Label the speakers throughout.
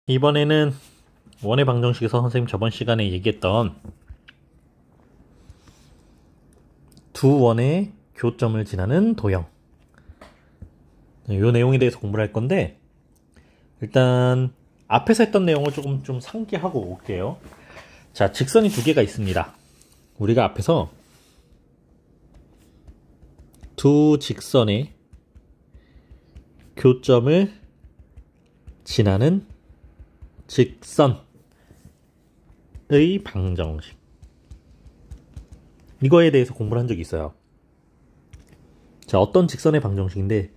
Speaker 1: 이번에는 원의 방정식에서 선생님 저번 시간에 얘기했던 두 원의 교점을 지나는 도형, 이 내용에 대해서 공부를 할 건데, 일단 앞에서 했던 내용을 조금 좀 상기하고 올게요. 자, 직선이 두 개가 있습니다. 우리가 앞에서 두 직선의 교점을 지나는 직선의 방정식, 이거에 대해서 공부를 한 적이 있어요. 자, 어떤 직선의 방정식인데,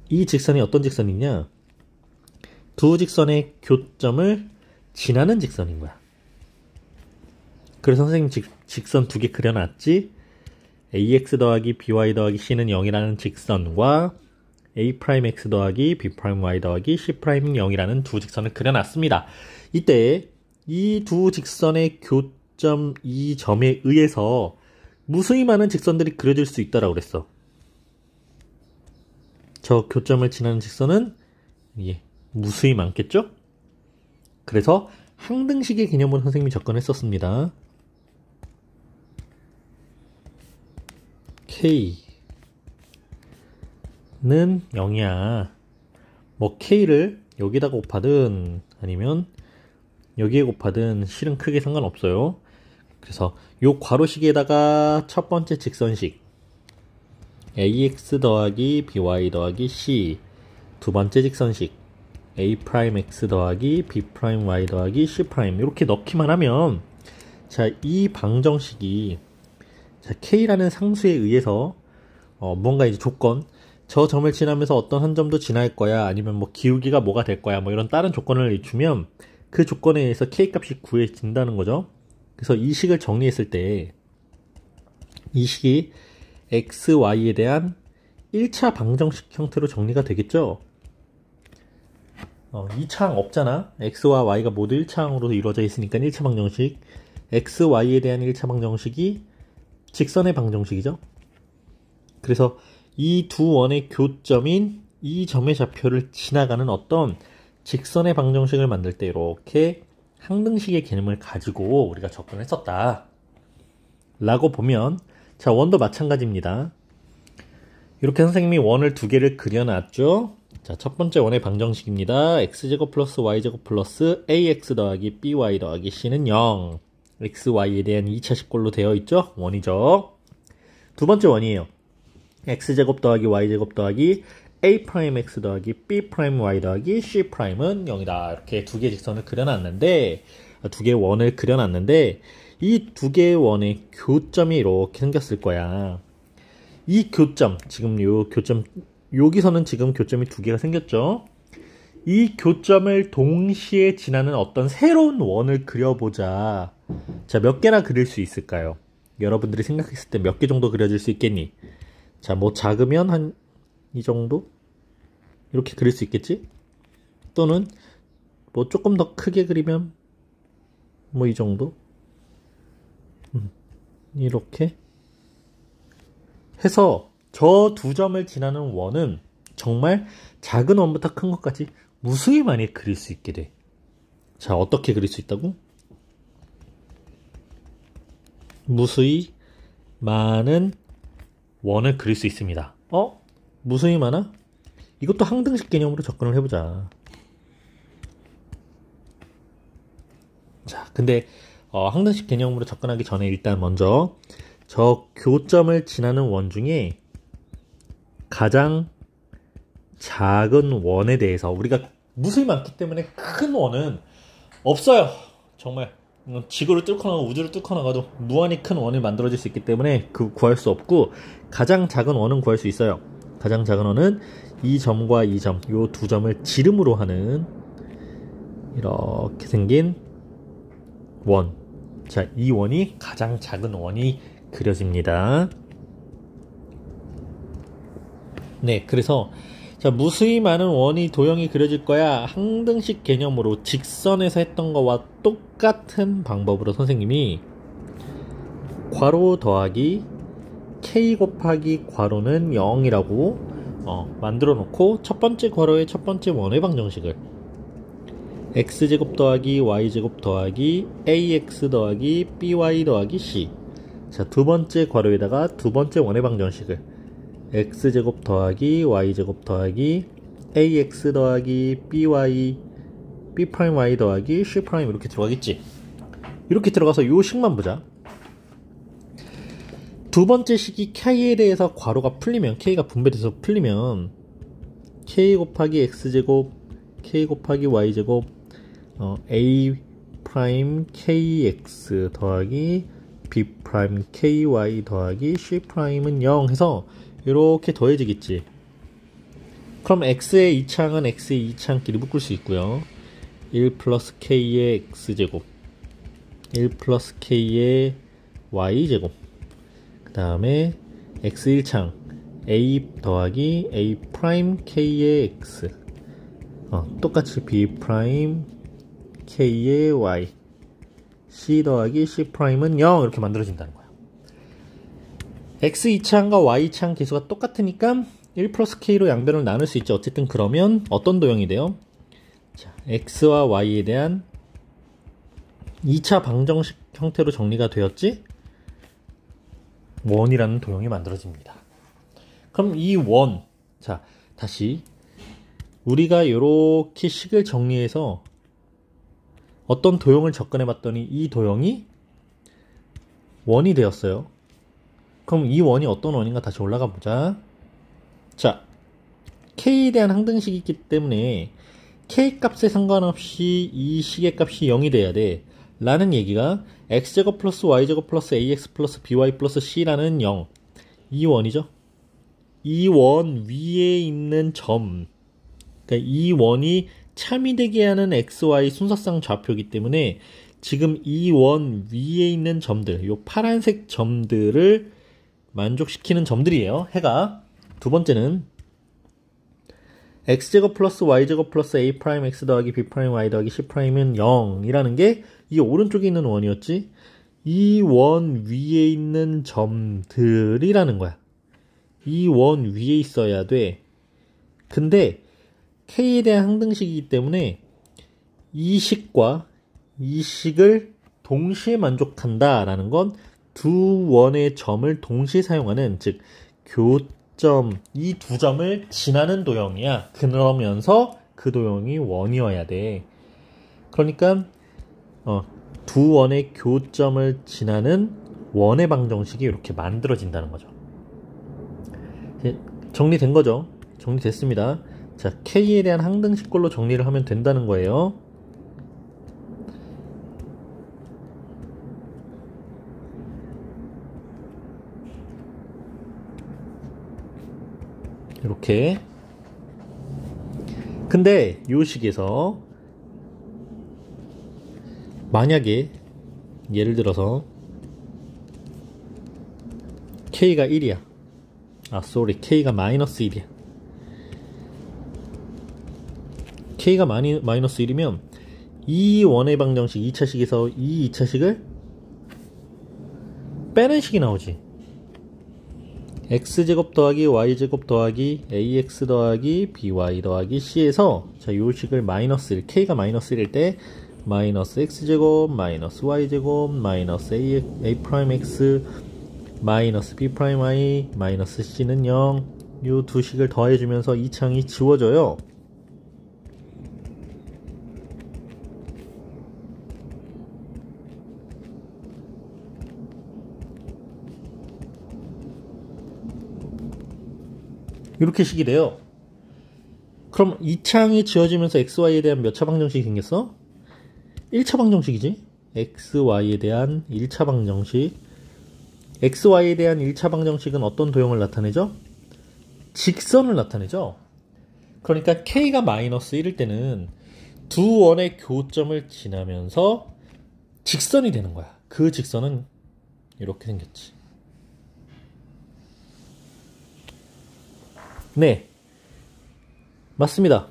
Speaker 1: 이 직선이 어떤 직선이냐, 두 직선의 교점을 지나는 직선인 거야. 그래서 선생님 직선 두 개 그려놨지. ax 더하기 by 더하기 c는 0이라는 직선과 a'x 더하기 b'y 더하기 c'는 0이라는 두 직선을 그려놨습니다. 이때 이 두 직선의 교점 이 점에 의해서 무수히 많은 직선들이 그려질 수 있다라고 그랬어. 저 교점을 지나는 직선은 무수히 많겠죠? 그래서 항등식의 개념으로 선생님이 접근했었습니다. K는 0이야. 뭐 K를 여기다가 곱하든 아니면 여기에 곱하든 실은 크게 상관없어요. 그래서 요 괄호식에다가 첫 번째 직선식 ax 더하기 by 더하기 c, 두 번째 직선식 a'x 더하기 b'y 더하기 c' 이렇게 넣기만 하면, 자, 이 방정식이 K라는 상수에 의해서 뭔가 이제 조건, 저 점을 지나면서 어떤 한 점도 지날 거야, 아니면 뭐 기울기가 뭐가 될 거야, 뭐 이런 다른 조건을 주면 그 조건에 의해서 K 값이 구해진다는 거죠. 그래서 이 식을 정리했을 때 이 식이 x, y에 대한 1차 방정식 형태로 정리가 되겠죠. 2차항 없잖아. x와 y가 모두 1차항으로 이루어져 있으니까 1차 방정식, x, y에 대한 1차 방정식이 직선의 방정식이죠. 그래서 이 두 원의 교점인 이 점의 좌표를 지나가는 어떤 직선의 방정식을 만들 때 이렇게 항등식의 개념을 가지고 우리가 접근을 했었다 라고 보면, 자, 원도 마찬가지입니다. 이렇게 선생님이 원을 두 개를 그려놨죠. 자, 첫 번째 원의 방정식입니다. x제곱 플러스 y제곱 플러스 ax 더하기 by 더하기 c는 0. x, y에 대한 2차 식골로 되어 있죠? 원이죠. 두 번째 원이에요. x제곱 더하기 y제곱 더하기 a'x 더하기 b'y 더하기 c'은 0이다. 이렇게 두 개의 직선을 그려놨는데, 두 개의 원을 그려놨는데, 이 두 개의 원의 교점이 이렇게 생겼을 거야. 이 교점, 지금 요 교점, 여기서는 지금 교점이 두 개가 생겼죠? 이 교점을 동시에 지나는 어떤 새로운 원을 그려보자. 자, 몇 개나 그릴 수 있을까요? 여러분들이 생각했을 때 몇 개 정도 그려질 수 있겠니? 자, 뭐 작으면 한 이 정도? 이렇게 그릴 수 있겠지? 또는 뭐 조금 더 크게 그리면 뭐 이 정도? 이렇게 해서 저 두 점을 지나는 원은 정말 작은 원부터 큰 것까지 무수히 많이 그릴 수 있게 돼. 자, 어떻게 그릴 수 있다고? 무수히 많은 원을 그릴 수 있습니다. 무수히 많아? 이것도 항등식 개념으로 접근을 해보자. 자, 근데 항등식 개념으로 접근하기 전에 일단 먼저 저 교점을 지나는 원 중에 가장 작은 원에 대해서, 우리가 무수히 많기 때문에 큰 원은 없어요. 정말 지구를 뚫고 나가고 우주를 뚫고 나가도 무한히 큰 원이 만들어질 수 있기 때문에 구할 수 없고, 가장 작은 원은 구할 수 있어요. 가장 작은 원은 이 점과 이 점, 요 두 점을 지름으로 하는 이렇게 생긴 원. 자, 이 원이 가장 작은 원이 그려집니다. 네, 그래서 자, 무수히 많은 원이 도형이 그려질 거야. 항등식 개념으로 직선에서 했던 거와 똑같은 방법으로 선생님이 괄호 더하기 k 곱하기 괄호는 0이라고 만들어 놓고 첫 번째 괄호의 첫 번째 원의 방정식을 x제곱 더하기 y제곱 더하기 ax 더하기 by 더하기 c. 자, 두 번째 괄호에다가 두 번째 원의 방정식을 x제곱 더하기 y제곱 더하기 ax 더하기 by b'y 더하기 c' 이렇게 들어가겠지. 이렇게 들어가서 요 식만 보자. 두 번째 식이 k에 대해서 괄호가 풀리면, k가 분배돼서 풀리면 k 곱하기 x제곱 k 곱하기 y제곱 a 프라임 kx 더하기 b 프라임 ky 더하기 c 프라임은 0 해서 이렇게 더해지겠지. 그럼 x의 2창은 x의 2창끼리 묶을 수 있고요. 1 플러스 k의 x제곱 1 플러스 k의 y제곱, 그 다음에 x 1창 a 더하기 a 프라임 k의 x, 똑같이 b 프라임 k의 y, c 더하기 c 프라임은 0 이렇게 만들어진다는 거야. x 2창과 y 2창 계수가 똑같으니까 1 플러스 k로 양변을 나눌 수 있죠. 어쨌든 그러면 어떤 도형이 돼요? 자, x와 y에 대한 2차 방정식 형태로 정리가 되었지? 원이라는 도형이 만들어집니다. 그럼 이 원, 자, 다시 우리가 이렇게 식을 정리해서 어떤 도형을 접근해 봤더니 이 도형이 원이 되었어요. 그럼 이 원이 어떤 원인가 다시 올라가 보자. 자, k에 대한 항등식이 있기 때문에 k 값에 상관없이 이 식의 값이 0이 돼야 돼 라는 얘기가 x제곱 플러스 y제곱 플러스 ax 플러스 by 플러스 c라는 0, 이 원이죠. 이 원 위에 있는 점, 그러니까 이 원이 참이 되게 하는 xy 순서상 좌표이기 때문에 지금 이 원 위에 있는 점들, 요 파란색 점들을 만족시키는 점들이에요. 해가. 두 번째는 x제곱 플러스 y제곱 플러스 a 프라임 x 더하기 b 프라임 y 더하기 c 프라임은 0이라는 게 이 오른쪽에 있는 원이었지. 이 원 위에 있는 점들이라는 거야. 이 원 위에 있어야 돼. 근데 k에 대한 항등식이기 때문에 이 식과 이 식을 동시에 만족한다라는 건 두 원의 점을 동시에 사용하는, 즉 교점, 이 두 점을 지나는 도형이야. 그러면서 그 도형이 원이어야 돼. 그러니까 두 원의 교점을 지나는 원의 방정식이 이렇게 만들어진다는 거죠. 정리된 거죠? 정리됐습니다. 자, k에 대한 항등식꼴로 정리를 하면 된다는 거예요. 이렇게. 근데 이 식에서 만약에 예를 들어서 k가 1이야. k가 마이너스 1이야. k가 마이너스 1이면 이 원의 방정식 2차식에서 이 2차식을 빼는 식이 나오지. x제곱 더하기 y제곱 더하기 ax 더하기 by 더하기 c에서, 자, 요 식을 마이너스 1, k가 마이너스 1일 때 마이너스 x제곱 마이너스 y제곱 마이너스 a 프라임 x 마이너스 b 프라임 y 마이너스 c는 0, 요 두 식을 더해주면서 이 창이 지워져요. 이렇게 식이 돼요. 그럼 이 창이 지워지면서 xy에 대한 몇 차 방정식이 생겼어? 1차 방정식이지. xy에 대한 1차 방정식. xy에 대한 1차 방정식은 어떤 도형을 나타내죠? 직선을 나타내죠. 그러니까 k가 마이너스 1일 때는 두 원의 교점을 지나면서 직선이 되는 거야. 그 직선은 이렇게 생겼지. 네, 맞습니다.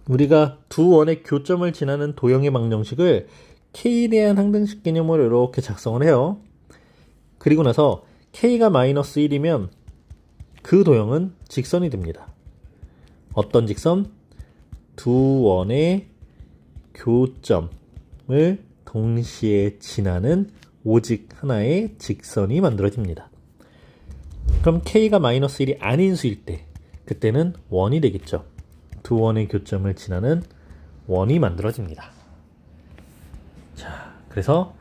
Speaker 1: 우리가 두 원의 교점을 지나는 도형의 방정식을 k에 대한 항등식 개념으로 이렇게 작성을 해요. 그리고 나서 k가 마이너스 1이면 그 도형은 직선이 됩니다. 어떤 직선? 두 원의 교점을 동시에 지나는 오직 하나의 직선이 만들어집니다. 그럼 K가 -1이 아닌 수일 때 그때는 원이 되겠죠. 두 원의 교점을 지나는 원이 만들어집니다. 자, 그래서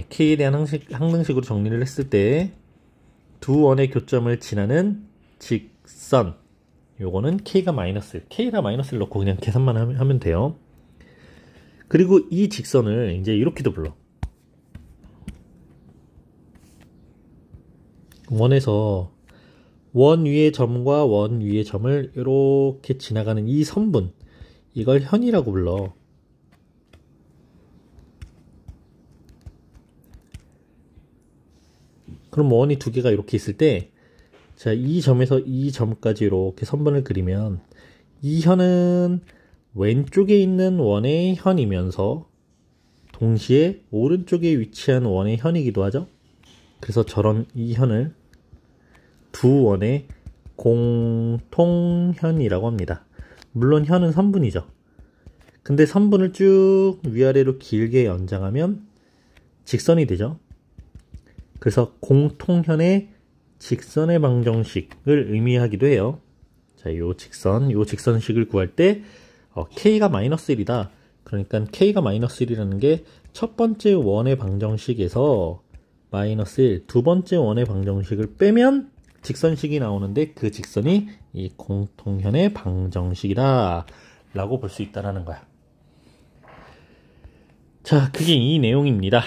Speaker 1: K에 대한 항등식으로 정리를 했을 때 두 원의 교점을 지나는 직선, 요거는 K가 -1, K가 -1을 넣고 그냥 계산만 하면 돼요. 그리고 이 직선을 이제 이렇게도 불러. 원에서 원 위의 점과 원 위의 점을 이렇게 지나가는 이 선분, 이걸 현이라고 불러. 그럼 원이 두 개가 이렇게 있을 때, 자, 이 점에서 이 점까지 이렇게 선분을 그리면 이 현은 왼쪽에 있는 원의 현이면서 동시에 오른쪽에 위치한 원의 현이기도 하죠. 그래서 저런 이 현을 두 원의 공통현이라고 합니다. 물론 현은 선분이죠. 근데 선분을 쭉 위아래로 길게 연장하면 직선이 되죠. 그래서 공통현의 직선의 방정식을 의미하기도 해요. 자, 요 직선식을 구할 때 K가 -1이다. 그러니까 K가 -1이라는 게 첫 번째 원의 방정식에서 -1, 두 번째 원의 방정식을 빼면 직선식이 나오는데 그 직선이 이 공통현의 방정식이다 라고 볼 수 있다라는 거야. 자, 그게 이 내용입니다.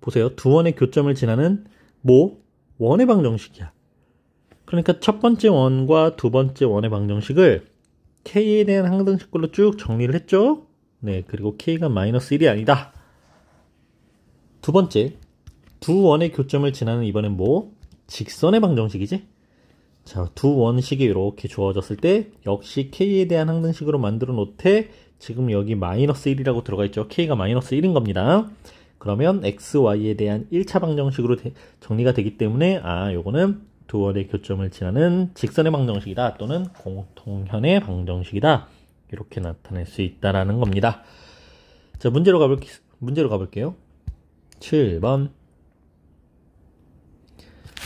Speaker 1: 보세요. 두 원의 교점을 지나는 원의 방정식이야. 그러니까 첫 번째 원과 두 번째 원의 방정식을 K에 대한 항등식꼴로 쭉 정리를 했죠. 네, 그리고 K가 -1이 아니다. 두 번째, 두 원의 교점을 지나는 이번엔 직선의 방정식이지? 자, 두 원식이 이렇게 주어졌을 때 역시 K에 대한 항등식으로 만들어 놓되 지금 여기 -1이라고 들어가 있죠. K가 -1인 겁니다. 그러면 x, y에 대한 1차 방정식으로 정리가 되기 때문에 요거는 두 원의 교점을 지나는 직선의 방정식이다 또는 공통현의 방정식이다 이렇게 나타낼 수 있다라는 겁니다. 자, 문제로 가볼게요. 7번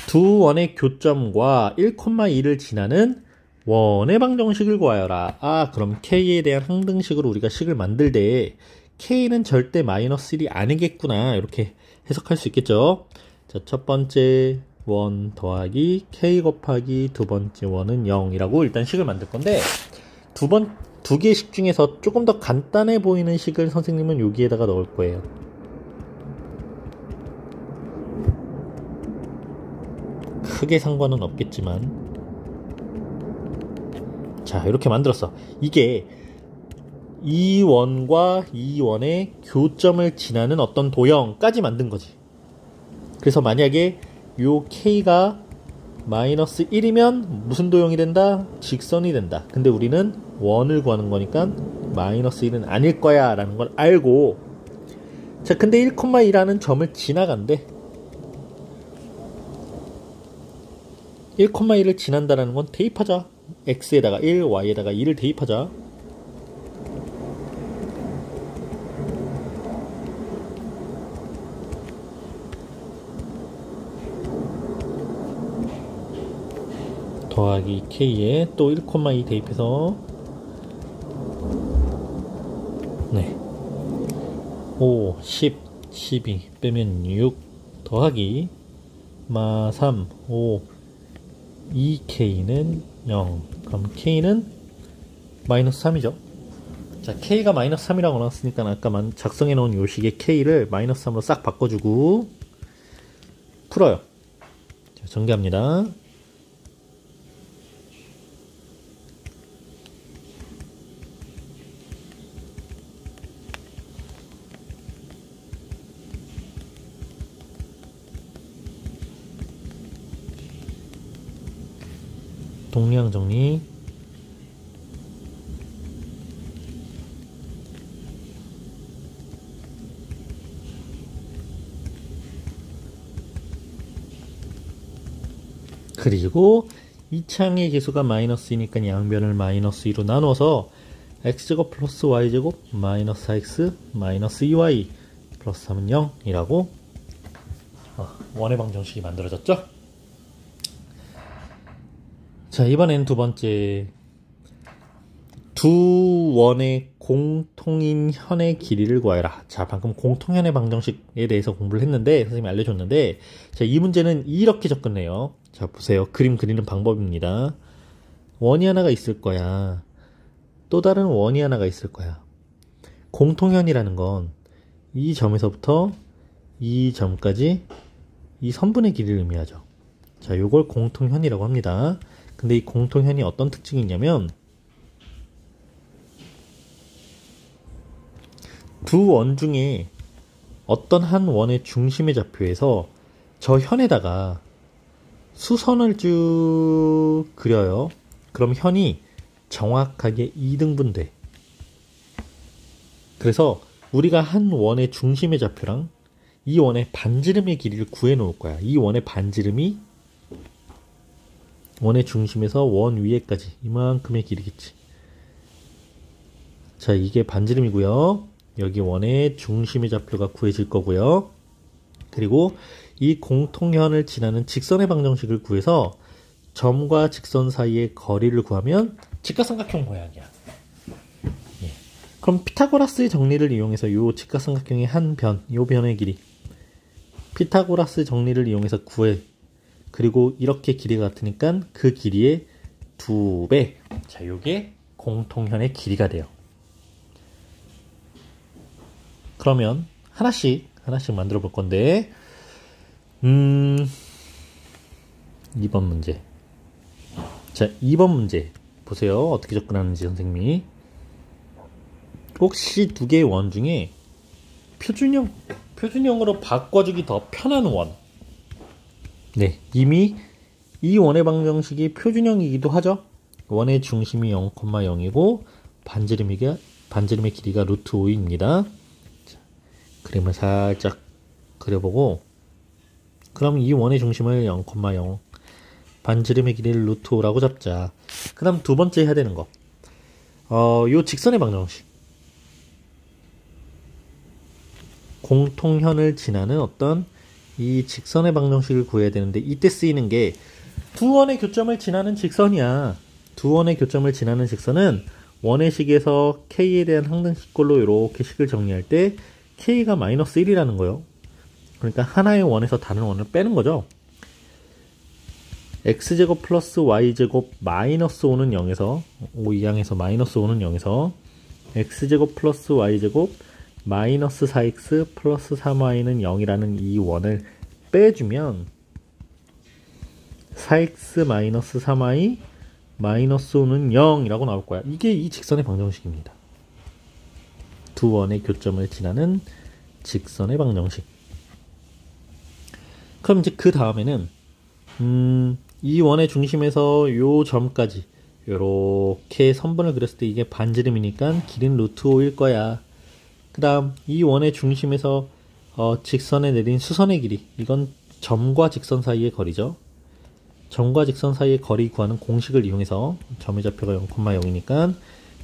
Speaker 1: 두 원의 교점과 1,2를 지나는 원의 방정식을 구하여라. 그럼 K에 대한 항등식으로 우리가 식을 만들 때 K는 절대 -1이 아니겠구나 이렇게 해석할 수 있겠죠. 자, 첫 번째 원 더하기 K 곱하기 두 번째 원은 0이라고 일단 식을 만들 건데 두 개의 식 중에서 조금 더 간단해 보이는 식을 선생님은 여기에다가 넣을 거예요. 크게 상관은 없겠지만 자, 이렇게 만들었어. 이게 이 원과 이 원의 교점을 지나는 어떤 도형까지 만든 거지. 그래서 만약에 요 K가 -1이면 무슨 도형이 된다? 직선이 된다. 근데 우리는 원을 구하는 거니까 -1은 아닐 거야 라는 걸 알고, 자, 근데 1,2라는 점을 지나간대. 1,2를 지난다라는 건 대입하자. x에다가 1, y에다가 2를 대입하자. 더하기 k에 또 1,2 대입해서 5, 10, 12 빼면 6 더하기 3, 5 2k는 0. 그럼 k는 -3이죠. 자, k가 -3이라고 나왔으니까 아까 작성해 놓은 요 식의 k를 -3으로 싹 바꿔주고 풀어요. 자, 전개합니다. 동량 정리. 그리고 이 창의 개수가 마이너스이니까 양변을 마이너스 2로 나눠서 x제곱 플러스 y제곱 마이너스 4x 마이너스 2y 플러스 3은 0이라고 원의 방정식이 만들어졌죠. 자, 이번엔 두 번째, 두 원의 공통인 현의 길이를 구하여라. 자, 방금 공통현의 방정식에 대해서 공부를 했는데 선생님이 알려줬는데, 자, 이 문제는 이렇게 접근해요. 자, 보세요. 그림 그리는 방법입니다. 원이 하나가 있을 거야. 또 다른 원이 하나가 있을 거야. 공통현이라는 건 이 점에서부터 이 점까지 이 선분의 길이를 의미하죠. 자, 요걸 공통현이라고 합니다. 근데 이 공통현이 어떤 특징이 있냐면 두 원 중에 어떤 한 원의 중심의 좌표에서 저 현에다가 수선을 쭉 그려요. 그럼 현이 정확하게 2등분돼. 그래서 우리가 한 원의 중심의 좌표랑 이 원의 반지름의 길이를 구해 놓을 거야. 이 원의 반지름이 원의 중심에서 원 위에까지 이만큼의 길이겠지. 자, 이게 반지름이고요. 여기 원의 중심의 좌표가 구해질 거고요. 그리고 이 공통현을 지나는 직선의 방정식을 구해서 점과 직선 사이의 거리를 구하면 직각삼각형 모양이야. 예. 그럼 피타고라스의 정리를 이용해서 이 직각삼각형의 한 변, 이 변의 길이 피타고라스 정리를 이용해서 구해. 그리고 이렇게 길이가 같으니까 그 길이의 2배. 자, 요게 공통현의 길이가 돼요. 그러면 하나씩 만들어 볼 건데 2번 문제. 자, 2번 문제 보세요. 어떻게 접근하는지 선생님이. 혹시 두 개의 원 중에 표준형으로 바꿔주기 더 편한 원. 네, 이미 이 원의 방정식이 표준형이기도 하죠. 원의 중심이 0,0이고 반지름의 길이가 루트 5입니다. 자, 그림을 살짝 그려보고, 그럼 이 원의 중심을 0,0, 반지름의 길이를 루트 5라고 잡자. 그 다음 두 번째 해야 되는 거, 요 직선의 방정식, 공통현을 지나는 어떤 이 직선의 방정식을 구해야 되는데, 이때 쓰이는 게 두 원의 교점을 지나는 직선이야. 두 원의 교점을 지나는 직선은 원의 식에서 k에 대한 항등식꼴로 이렇게 식을 정리할 때 k가 마이너스 1이라는 거예요. 그러니까 하나의 원에서 다른 원을 빼는 거죠. x제곱 플러스 y제곱 마이너스 5는 0에서 5 이항에서 마이너스 5는 0에서 x제곱 플러스 y제곱 마이너스 4x 플러스 3y는 0이라는 이 원을 빼주면 4x 마이너스 3y 마이너스 5는 0이라고 나올 거야. 이게 이 직선의 방정식입니다. 두 원의 교점을 지나는 직선의 방정식. 그럼 이제 그 다음에는 이 원의 중심에서 요 점까지 요렇게 선분을 그렸을 때 이게 반지름이니까 길이는 루트 5일 거야. 그 다음 이 원의 중심에서 직선에 내린 수선의 길이, 이건 점과 직선 사이의 거리죠. 점과 직선 사이의 거리 구하는 공식을 이용해서 점의 좌표가 0,0이니까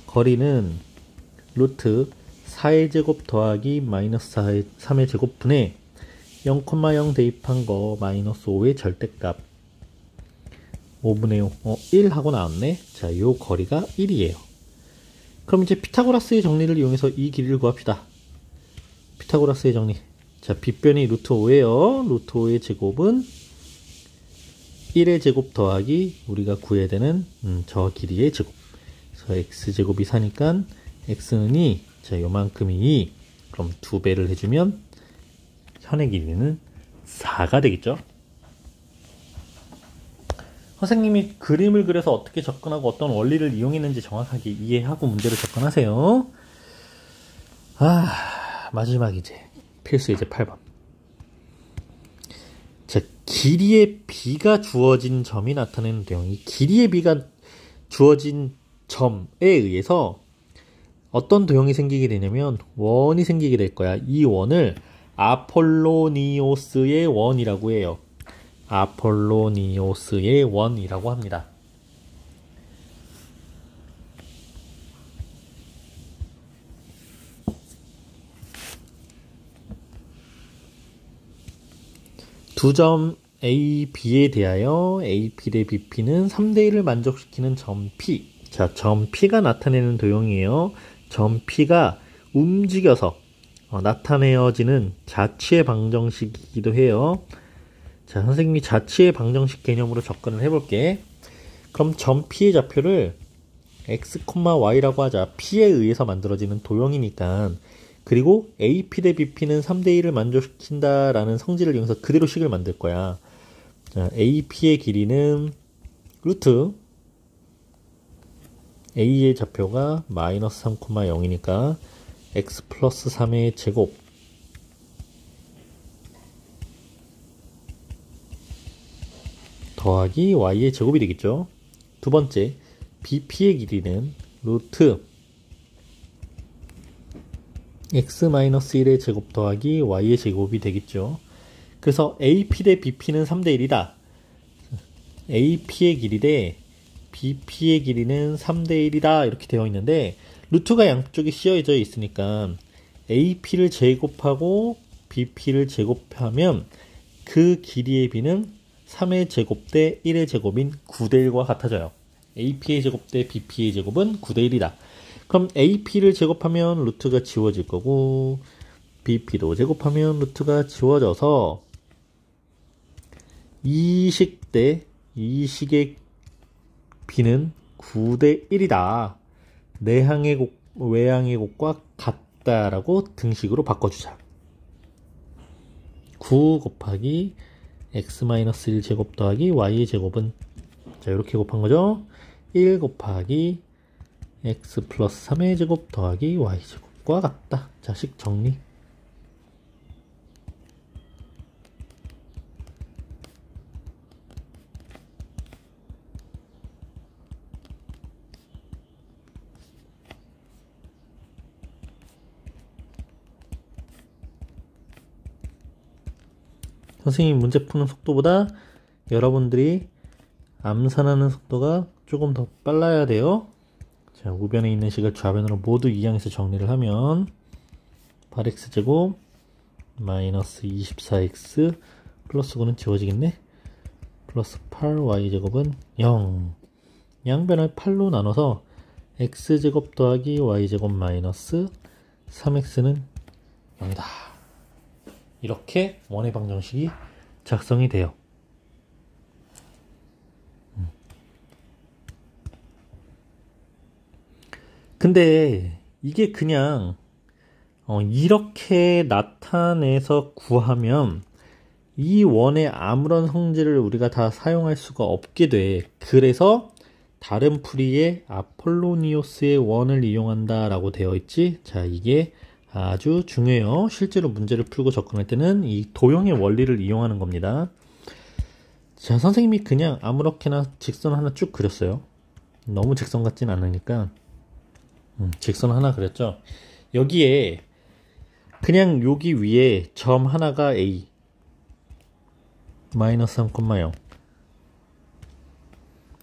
Speaker 1: 거리는 루트 4의 제곱 더하기 마이너스 3의 제곱분에 0,0 대입한 거 마이너스 5의 절대값 5분의 5, 1 하고 나왔네. 자, 요 거리가 1이에요. 그럼 이제 피타고라스의 정리를 이용해서 이 길이를 구합시다. 피타고라스의 정리. 자, 빗변이 루트 5예요. 루트 5의 제곱은 1의 제곱 더하기 우리가 구해야 되는 저 길이의 제곱. 그래서 x제곱이 4니까 x는 2. 자, 요만큼이 2. 그럼 2배를 해주면 현의 길이는 4가 되겠죠. 선생님이 그림을 그려서 어떻게 접근하고 어떤 원리를 이용했는지 정확하게 이해하고 문제를 접근하세요. 마지막 이제 필수 이제 8번. 자, 길이의 비가 주어진 점이 나타내는 내용. 이 길이의 비가 주어진 점에 의해서 어떤 도형이 생기게 되냐면 원이 생기게 될 거야. 이 원을 아폴로니오스의 원이라고 해요. 아폴로니오스의 원이라고 합니다. 두 점 A, B에 대하여 AP 대 BP는 3대1을 만족시키는 점 P. 자, 점 P가 나타내는 도형이에요. 점 P가 움직여서 나타내어지는 자취의 방정식이기도 해요. 자, 선생님이 자취의 방정식 개념으로 접근을 해볼게. 그럼 점 P의 좌표를 x, y라고 하자. P에 의해서 만들어지는 도형이니까, 그리고 AP 대 BP는 3대1을 만족시킨다라는 성질을 이용해서 그대로 식을 만들 거야. 자, AP의 길이는 루트 A의 좌표가 마이너스 3,0이니까 x 플러스 3의 제곱 더하기 y의 제곱이 되겠죠. 두 번째, BP의 길이는 루트 x-1의 제곱 더하기 y의 제곱이 되겠죠. 그래서 AP 대 BP는 3대1이다. AP의 길이 대 BP의 길이는 3대1이다. 이렇게 되어 있는데, 루트가 양쪽에 씌어져 있으니까 AP를 제곱하고 BP를 제곱하면 그 길이의 B는 3의 제곱 대 1의 제곱인 9대1과 같아져요. AP의 제곱 대 BP의 제곱은 9대1이다. 그럼 AP를 제곱하면 루트가 지워질 거고, BP도 제곱하면 루트가 지워져서 이 식의 B는 9대1이다. 내항의 곡, 외항의 곡과 같다라고 등식으로 바꿔주자. 9 곱하기 x-1 제곱 더하기 y의 제곱은, 자, 이렇게 곱한 거죠. 1 곱하기 x 플러스 3의 제곱 더하기 y 제곱과 같다. 자, 식 정리. 선생님이 문제 푸는 속도보다 여러분들이 암산하는 속도가 조금 더 빨라야 돼요. 자, 우변에 있는 식을 좌변으로 모두 이항해서 정리를 하면 8x제곱 마이너스 24x 플러스 9는 지워지겠네. 플러스 8y제곱은 0. 양변을 8로 나눠서 x제곱 더하기 y제곱 마이너스 3x는 0이다. 이렇게 원의 방정식이 작성이 돼요. 근데 이게 그냥 이렇게 나타내서 구하면 이 원의 아무런 성질을 우리가 다 사용할 수가 없게 돼. 그래서 다른 풀이에 아폴로니오스의 원을 이용한다 라고 되어 있지. 자, 이게 아주 중요해요. 실제로 문제를 풀고 접근할 때는 이 도형의 원리를 이용하는 겁니다. 자, 선생님이 그냥 아무렇게나 직선 하나 쭉 그렸어요. 너무 직선 같진 않으니까 직선 하나 그렸죠. 여기에 그냥 여기 위에 점 하나가 A 마이너스 3,0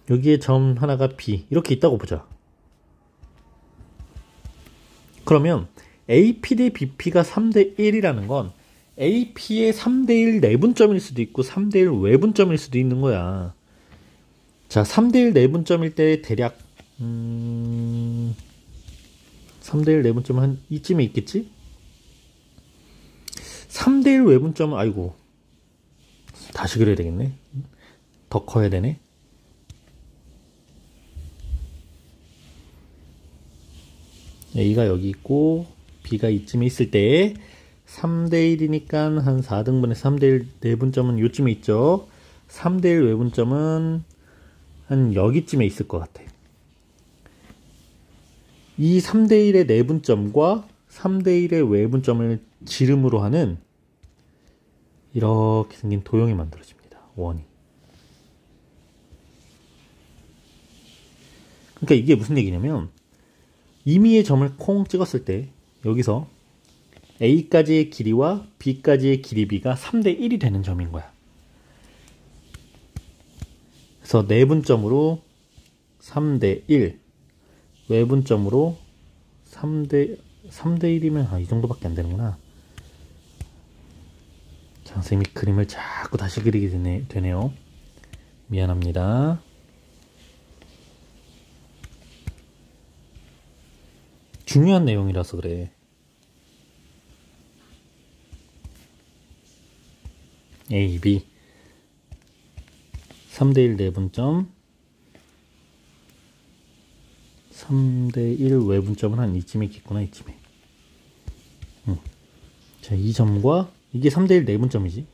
Speaker 1: 여기에 점 하나가 B 이렇게 있다고 보자. 그러면 AP 대 BP가 3대1이라는 건 AP의 3대1 내분점일 수도 있고 3대1 외분점일 수도 있는 거야. 자, 3대1 내분점일 때 대략 3대1 내분점은 한 이쯤에 있겠지? 3대1 외분점은, 아이고, 다시 그려야 되겠네. 더 커야 되네. A가 여기 있고 B가 이쯤에 있을 때 3대1이니까 한 4등분의 3대1 내분점은 요쯤에 있죠. 3대1 외분점은 한 여기쯤에 있을 것 같아. 이 3대1의 내분점과 3대1의 외분점을 지름으로 하는 이렇게 생긴 도형이 만들어집니다. 원이. 그러니까 이게 무슨 얘기냐면 임의의 점을 콩 찍었을 때 여기서 A까지의 길이와 B까지의 길이 B가 3대1이 되는 점인 거야. 그래서 내분점으로 3대 1, 외분점으로 3대 1이면 이 정도밖에 안 되는구나. 자, 선생님이 그림을 자꾸 다시 그리게 되네요. 미안합니다. 중요한 내용이라서 그래. A, B 3대 1 내분점 3대 1 외분점은 한 이쯤에 있겠구나. 이쯤에. 자, 이 점과 이게 3대 1 내분점이지.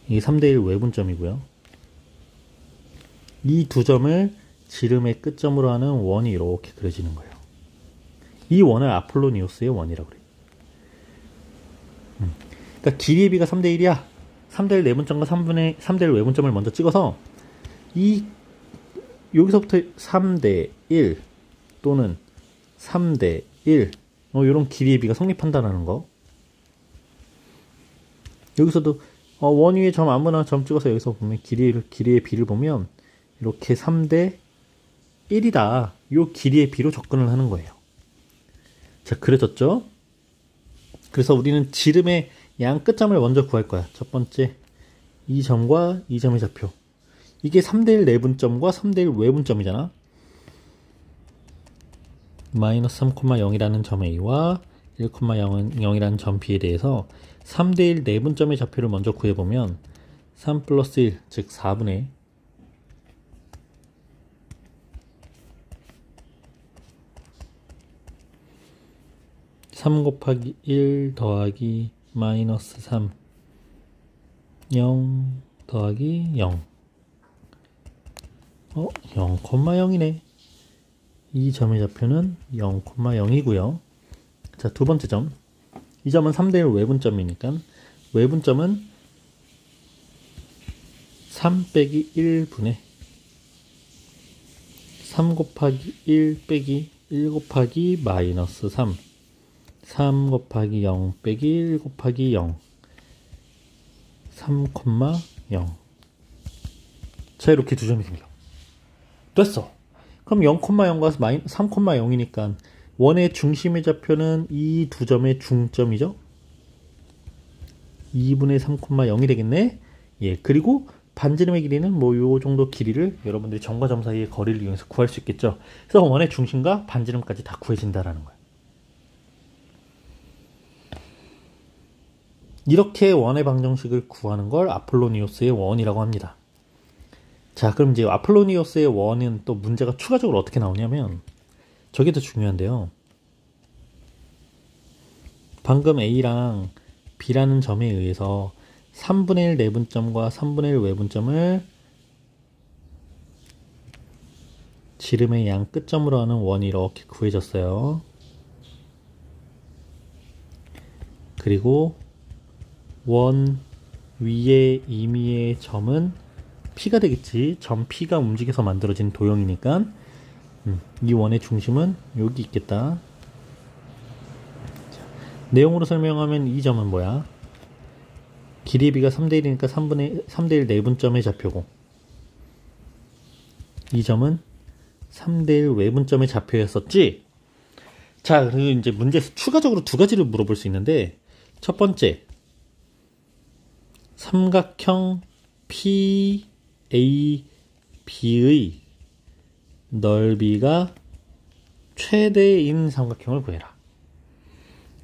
Speaker 1: 이게 3대 1 외분점이고요. 이 두 점을 지름의 끝점으로 하는 원이 이렇게 그려지는 거예요. 이 원을 아폴로니오스의 원이라고 그래요. 그러니까 길이의 비가 3대 1이야. 3대 1 내분점과 3대 1 외분점을 먼저 찍어서 여기서부터 3대 1 또는 3대 1 이런 길이의 비가 성립한다는 거. 여기서도 원 위에 점 아무나 점 찍어서 여기서 보면 길이의 비를 보면 이렇게 3대 1이다. 요 길이의 비로 접근을 하는 거예요. 자, 그려졌죠? 그래서 우리는 지름의 양 끝점을 먼저 구할 거야. 첫 번째, 이 점과 이 점의 좌표. 이게 3대 1 내분점과 3대 1 외분점이잖아. 마이너스 3,0이라는 점 A와 1,0이라는 점 B에 대해서 3대 1 내분점의 좌표를 먼저 구해보면 3 플러스 1, 즉 4분의 3 곱하기 1 더하기 마이너스 3 0 더하기 0 0,0이네. 이 점의 좌표는 0,0이고요. 자, 두 번째 점. 이 점은 3대 1 외분점이니까 외분점은 3 빼기 1분의 3 곱하기 1 빼기 1 곱하기 마이너스 3 3 곱하기 0 빼기 1 곱하기 0 3,0. 자, 이렇게 두 점이 됩니다. 됐어. 그럼 0,0과 3,0이니까 원의 중심의 좌표는 이 두 점의 중점이죠. 2분의 3,0이 되겠네. 예, 그리고 반지름의 길이는 뭐 요 정도 길이를 여러분들이 점과 점 사이의 거리를 이용해서 구할 수 있겠죠. 그래서 원의 중심과 반지름까지 다 구해진다라는 거예요. 이렇게 원의 방정식을 구하는 걸 아폴로니오스의 원이라고 합니다. 자, 그럼 이제 아폴로니오스의 원은 또 문제가 추가적으로 어떻게 나오냐면 저게 더 중요한데요. 방금 A랑 B라는 점에 의해서 3분의 1 내분점과 3분의 1 외분점을 지름의 양 끝점으로 하는 원이 이렇게 구해졌어요. 그리고 원 위의 임의의 점은 P가 되겠지. 점 P가 움직여서 만들어진 도형이니까 이 원의 중심은 여기 있겠다. 자, 내용으로 설명하면 이 점은 뭐야? 길이의 비가 3대 1이니까 3대 1 내분점의 좌표고, 이 점은 3대 1 외분점의 좌표였었지. 자, 그리고 이제 문제에서 추가적으로 두 가지를 물어볼 수 있는데, 첫 번째, 삼각형 PAB의 넓이가 최대인 삼각형을 구해라.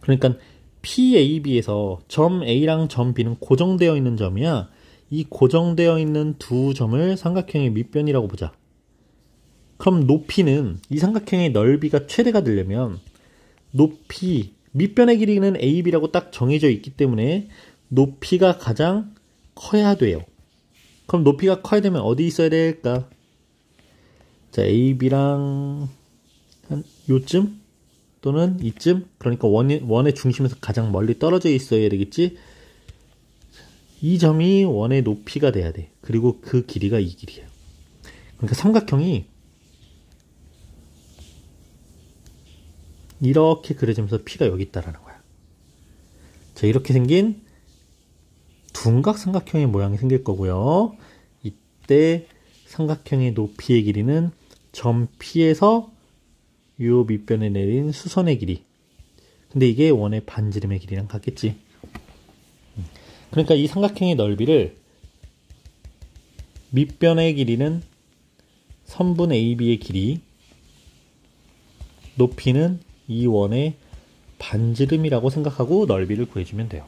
Speaker 1: 그러니까 PAB에서 점 A랑 점 B는 고정되어 있는 점이야. 이 고정되어 있는 두 점을 삼각형의 밑변이라고 보자. 그럼 높이는, 이 삼각형의 넓이가 최대가 되려면 높이, 밑변의 길이는 AB라고 딱 정해져 있기 때문에 높이가 가장 커야 돼요. 그럼 높이가 커야 되면 어디 있어야 될까? 자, AB랑 한 요쯤 또는 이쯤, 그러니까 원의 중심에서 가장 멀리 떨어져 있어야 되겠지. 이 점이 원의 높이가 돼야 돼. 그리고 그 길이가 이 길이에요. 그러니까 삼각형이 이렇게 그려지면서 P가 여기 있다라는 거야. 자, 이렇게 생긴 둔각 삼각형의 모양이 생길 거고요. 때 삼각형의 높이의 길이는 점 P에서 요 밑변에 내린 수선의 길이. 근데 이게 원의 반지름의 길이랑 같겠지. 그러니까 이 삼각형의 넓이를 밑변의 길이는 선분 AB의 길이, 높이는 이 원의 반지름이라고 생각하고 넓이를 구해주면 돼요.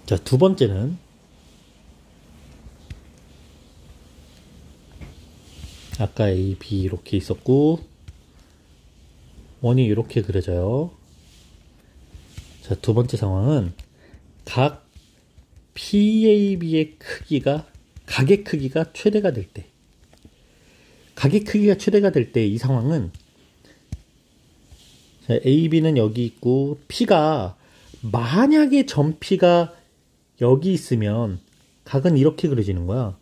Speaker 1: 자, 두 번째는 아까 A, B 이렇게 있었고 원이 이렇게 그려져요. 자, 두 번째 상황은 각 PAB의 크기가 각의 크기가 최대가 될 때, 각의 크기가 최대가 될 때 이 상황은 자, AB는 여기 있고 P가 만약에 점 P가 여기 있으면 각은 이렇게 그려지는 거야.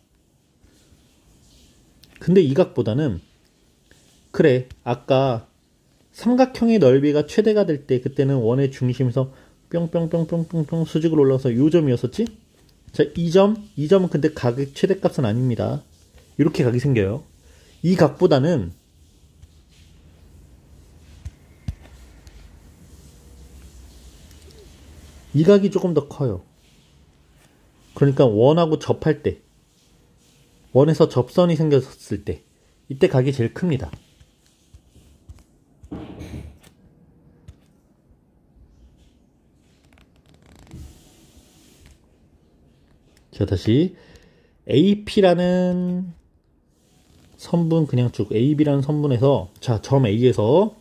Speaker 1: 근데 이 각보다는 그래 아까 삼각형의 넓이가 최대가 될 때 그때는 원의 중심에서 뿅뿅뿅뿅뿅뿅 수직으로 올라가서 요 점이었었지? 자, 이 점은 근데 각의 최대값은 아닙니다. 이렇게 각이 생겨요. 이 각보다는 이 각이 조금 더 커요. 그러니까 원하고 접할 때, 원에서 접선이 생겼을 때, 이때 각이 제일 큽니다. 자, 다시 AP라는 선분 그냥 쭉 AB라는 선분에서 자, 점 A에서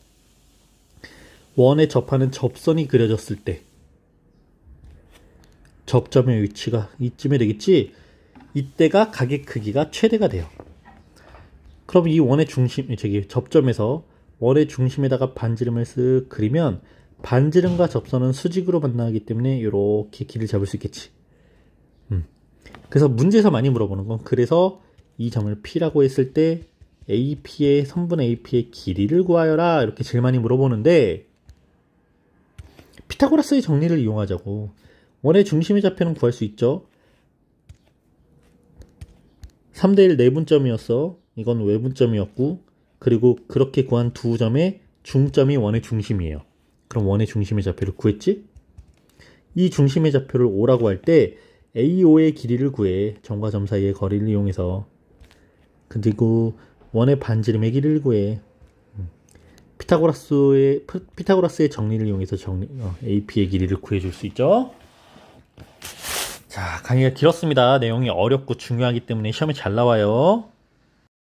Speaker 1: 원에 접하는 접선이 그려졌을 때 접점의 위치가 이쯤에 되겠지? 이때가 각의 크기가 최대가 돼요. 그럼 이 원의 중심, 접점에서 원의 중심에다가 반지름을 쓱 그리면 반지름과 접선은 수직으로 만나기 때문에 이렇게 길을 잡을 수 있겠지. 그래서 문제에서 많이 물어보는 건 그래서 이 점을 P라고 했을 때 AP의 선분 AP의 길이를 구하여라 이렇게 제일 많이 물어보는데 피타고라스의 정리를 이용하자고. 원의 중심의 좌표는 구할 수 있죠. 3대1 내분점이었어. 이건 외분점이었고 그리고 그렇게 구한 두 점의 중점이 원의 중심이에요. 그럼 원의 중심의 좌표를 구했지? 이 중심의 좌표를 O라고 할 때 AO의 길이를 구해. 점과 점 사이의 거리를 이용해서. 그리고 원의 반지름의 길이를 구해. 피타고라스의 정리를 이용해서 AP의 길이를 구해줄 수 있죠. 자, 강의가 길었습니다. 내용이 어렵고 중요하기 때문에 시험에 잘 나와요.